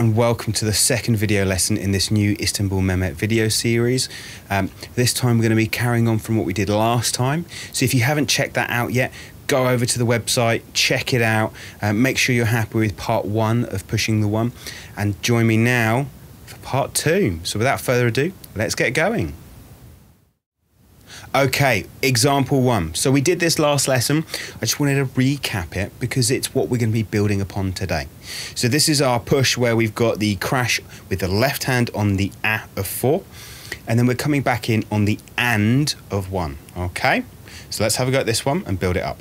and welcome to the second video lesson in this new Istanbul Mehmet video series. This time we're going to be carrying on from what we did last time. So if you haven't checked that out yet, go over to the website, check it out, make sure you're happy with part 1 of Pushing the One, and join me now for part 2. So without further ado, let's get going. Okay, example 1. So we did this last lesson. I just wanted to recap it because it's what we're going to be building upon today. So this is our push where we've got the crash with the left hand on the A of 4, and then we're coming back in on the AND of 1. Okay, so let's have a go at this one and build it up.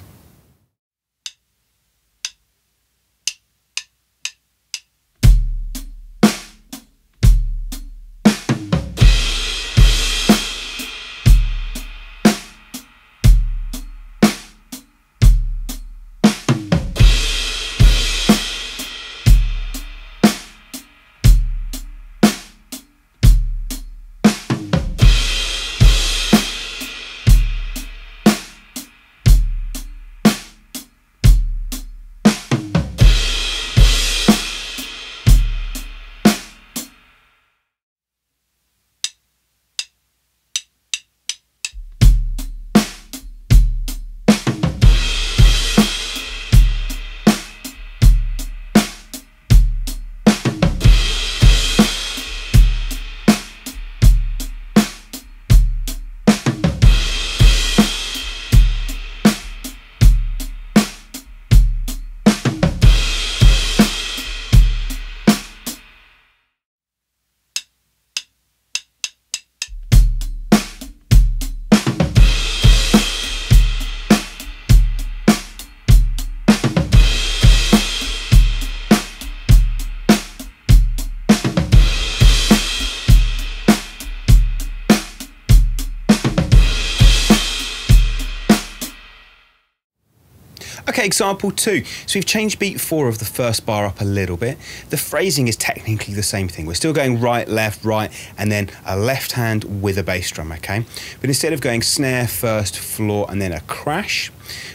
Okay, example 2. So we've changed beat 4 of the first bar up a little bit. The phrasing is technically the same thing. We're still going right, right, and then a left hand with a bass drum, okay? But instead of going snare first, floor, and then a crash,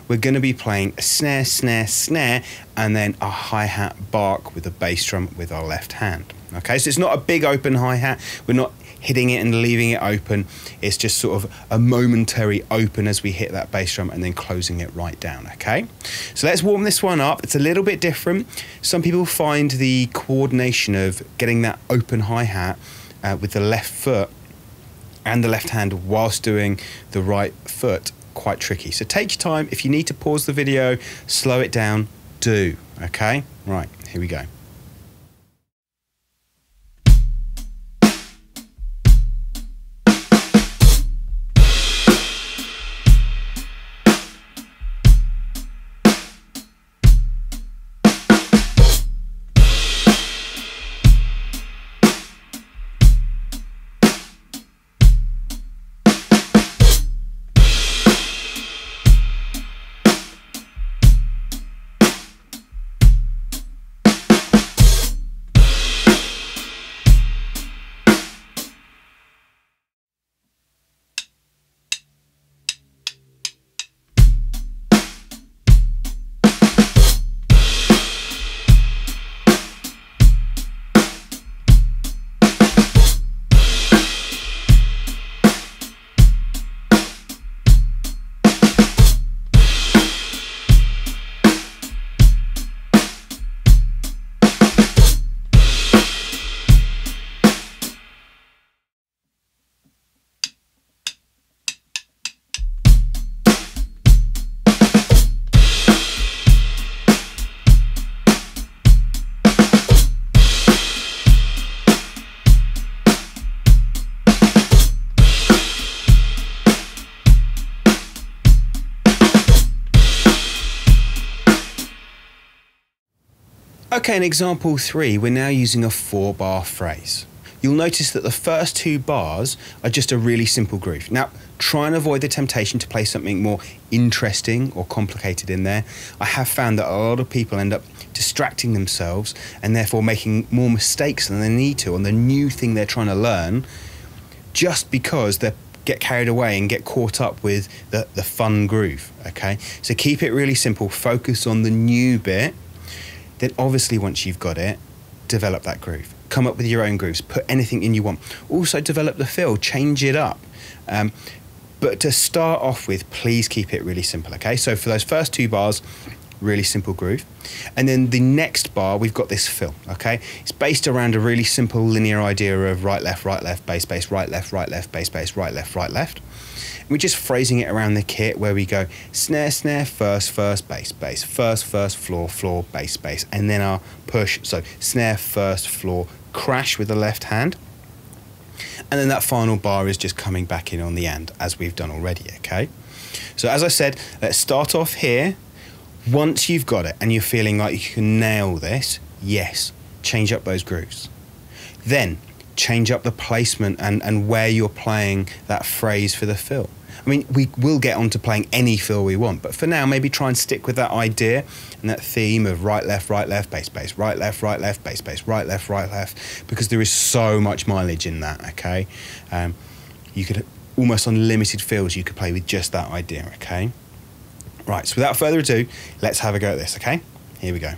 we're going to be playing a snare, snare, snare, and then a hi-hat bark with a bass drum with our left hand. Okay, so it's not a big open hi-hat. We're not hitting it and leaving it open. It's just sort of a momentary open as we hit that bass drum and then closing it right down, okay? So let's warm this one up. It's a little bit different. Some people find the coordination of getting that open hi-hat with the left foot and the left hand whilst doing the right foot quite tricky. So take your time. If you need to pause the video, slow it down, do, okay? Right, here we go. Okay, in example 3, we're now using a 4-bar phrase. You'll notice that the first 2 bars are just a really simple groove. Now, try and avoid the temptation to play something more interesting or complicated in there. I have found that a lot of people end up distracting themselves and therefore making more mistakes than they need to on the new thing they're trying to learn just because they get carried away and get caught up with the fun groove, okay? So keep it really simple, focus on the new bit. Then obviously once you've got it, develop that groove. Come up with your own grooves. Put anything in you want. Also develop the feel. Change it up. But to start off with, please keep it really simple, okay? So for those first 2 bars, really simple groove. And then the next bar, we've got this fill, okay? It's based around a really simple linear idea of right, left, bass, bass, right, left, bass, bass, right, left, and we're just phrasing it around the kit where we go snare, snare, first, bass, bass, first, floor, bass, bass, and then our push, so snare, first, floor, crash with the left hand. And then that final bar is just coming back in on the end, as we've done already, okay? So as I said, let's start off here. Once you've got it and you're feeling like you can nail this, yes, change up those grooves. Then change up the placement and where you're playing that phrase for the fill. I mean, we will get on to playing any fill we want, but for now, maybe try and stick with that idea and that theme of right, left, bass, bass, right, left, bass, bass, right, left, because there is so much mileage in that, okay? You could, almost unlimited fills you could play with just that idea, okay? Right, so without further ado, let's have a go at this, okay? Here we go.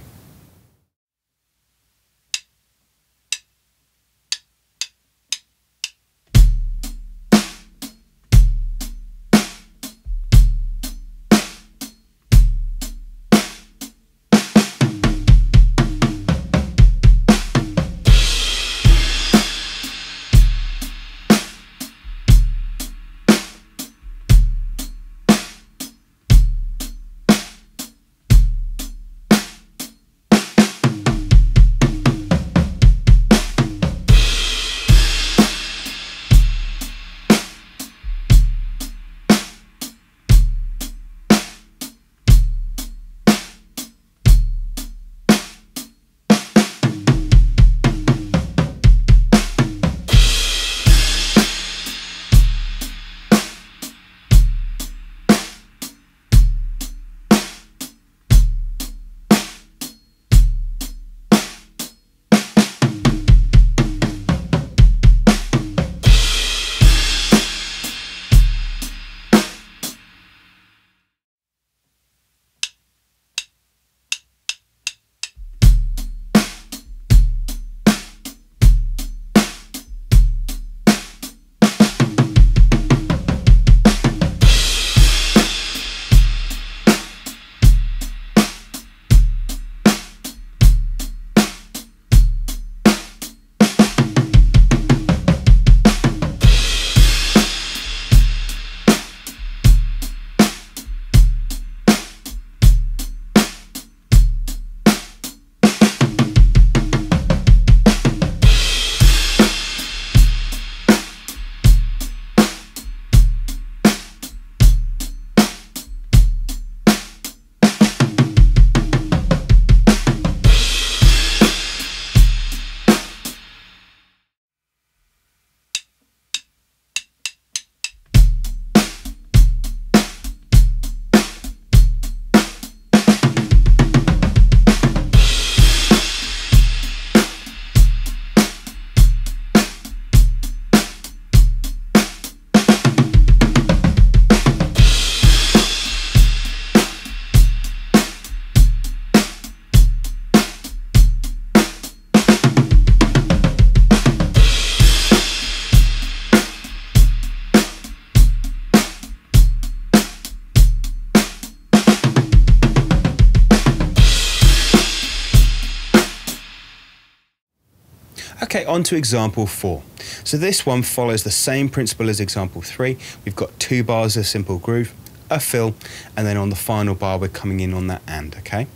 Okay, on to example 4. So this one follows the same principle as example 3. We've got 2 bars of simple groove, a fill, and then on the final bar we're coming in on that and, okay?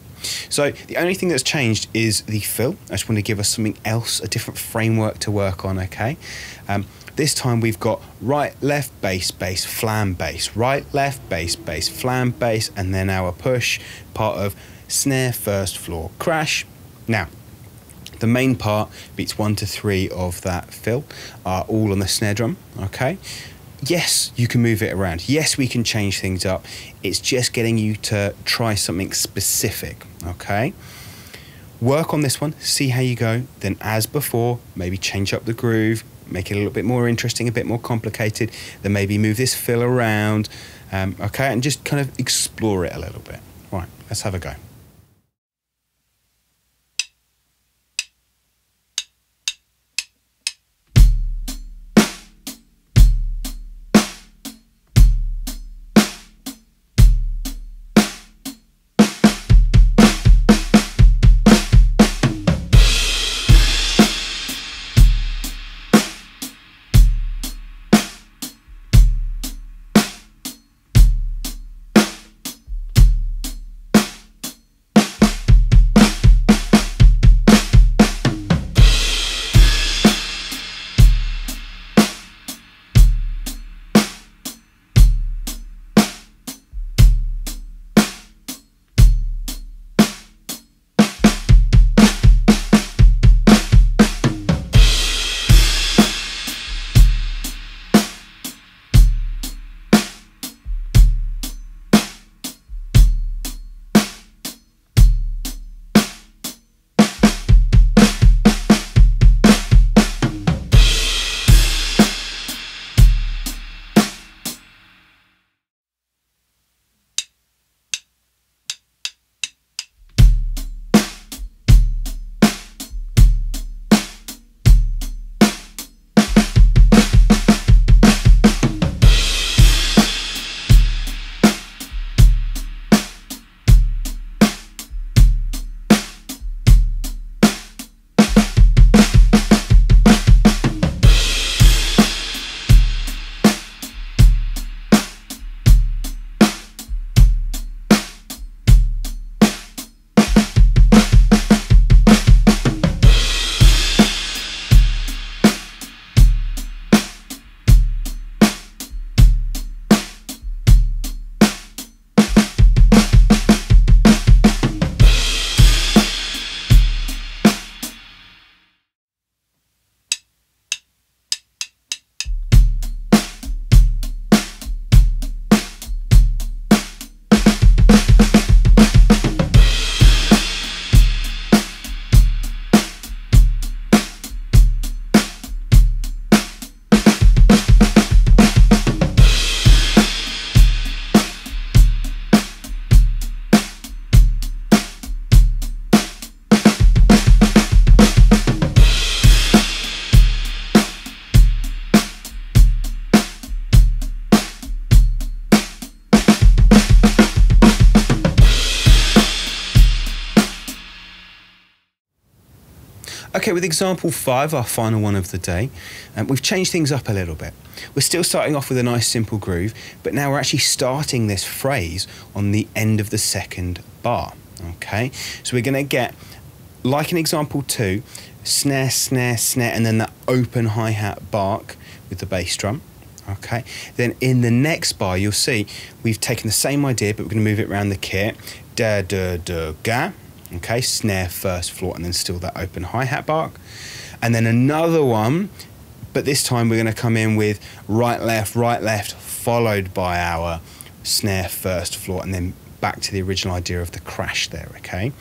So the only thing that's changed is the fill. I just want to give us something else, a different framework to work on, okay? This time we've got right, left, bass, bass, flam, bass, right, left, bass, bass, flam, bass, and then our push, part of snare, first, floor, crash. Now, the main part, beats 1 to 3 of that fill, are all on the snare drum, okay? Yes, you can move it around. Yes, we can change things up. It's just getting you to try something specific, okay? Work on this one, see how you go. Then as before, maybe change up the groove, make it a little bit more interesting, a bit more complicated. Then maybe move this fill around, okay? And just kind of explore it a little bit. Right, let's have a go. with example 5, our final one of the day, we've changed things up a little bit. We're still starting off with a nice simple groove, but now we're actually starting this phrase on the end of the second bar, okay? So we're going to get, like in example 2, snare, snare, snare, and then that open hi-hat bark with the bass drum, okay? Then in the next bar, you'll see we've taken the same idea, but we're going to move it around the kit. Da, da, da, ga, okay? Snare, first floor, and then still that open hi-hat bark. And then another one, but this time we're going to come in with right, left, followed by our snare, first floor, and then back to the original idea of the crash there, okay?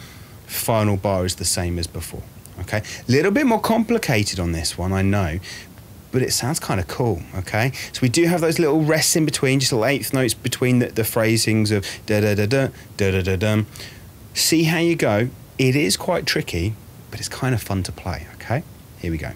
Final bar is the same as before, okay? A little bit more complicated on this one, I know, but it sounds kind of cool, okay? So we do have those little rests in between, just little eighth notes between the phrasings of da-da-da-da, da-da-da-dum. See how you go. It is quite tricky, but it's kind of fun to play, okay? Here we go.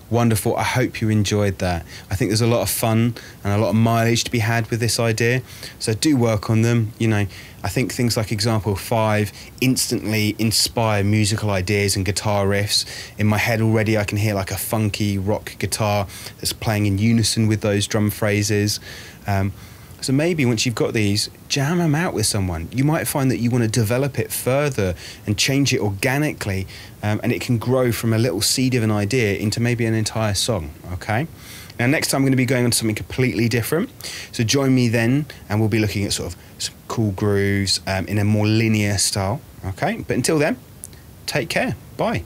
Wonderful. I hope you enjoyed that. I think there's a lot of fun and a lot of mileage to be had with this idea. So do work on them. You know, I think things like example 5 instantly inspire musical ideas and guitar riffs. In my head already, I can hear like a funky rock guitar that's playing in unison with those drum phrases. So maybe once you've got these, jam them out with someone. You might find that you want to develop it further and change it organically, and it can grow from a little seed of an idea into maybe an entire song, okay? Now next time I'm going to be going on to something completely different, so join me then and we'll be looking at sort of some cool grooves in a more linear style, okay? But until then, take care, bye.